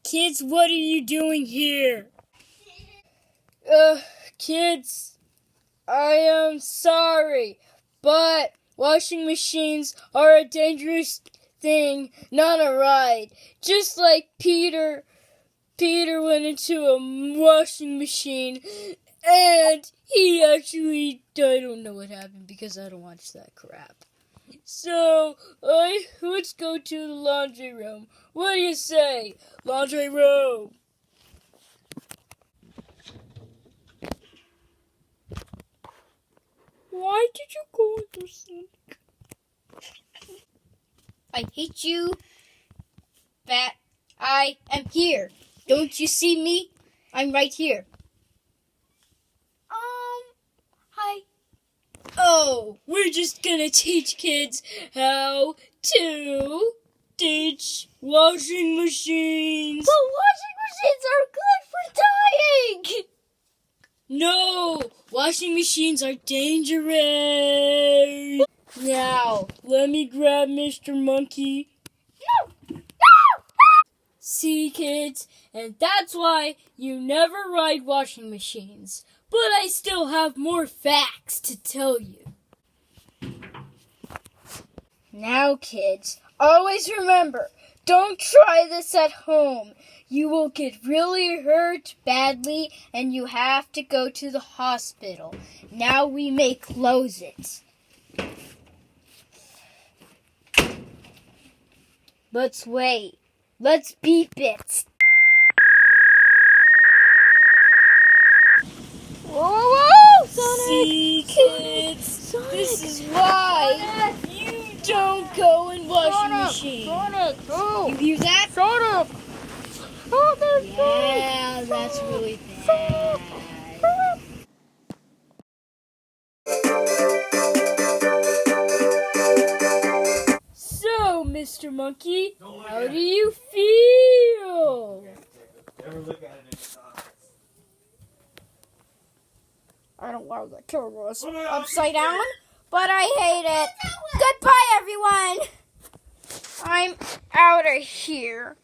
Kids, what are you doing here? Kids, I am sorry, but washing machines are a dangerous thing, not a ride. Just like Peter went into a washing machine and he actually, I don't know what happened because I don't watch that crap. So, let's go to the laundry room. What do you say? Laundry room. Why did you go into Sonic? I hate you, but I am here. Don't you see me? I'm right here. Hi. Oh, we're just gonna teach kids how to teach washing machines. But washing machines are good for dying. No, washing machines are dangerous. Now, let me grab Mr. Monkey. No. See, kids, and that's why you never ride washing machines. But I still have more facts to tell you. Now, kids, always remember, don't try this at home. You will get really hurt badly and you have to go to the hospital. Now we may close it. Let's wait. Let's beep it. Whoa, Sonic! See, kids, Sonic! this is why you don't go in washing machines. Sonic! Oh! You hear that? Sonic! Oh, there's Yeah, that's really bad. So, Mr. Monkey, how do you feel? Never look at it in the eyes. I don't want the turbos upside down, but I hate it. Goodbye, everyone. I'm out of here.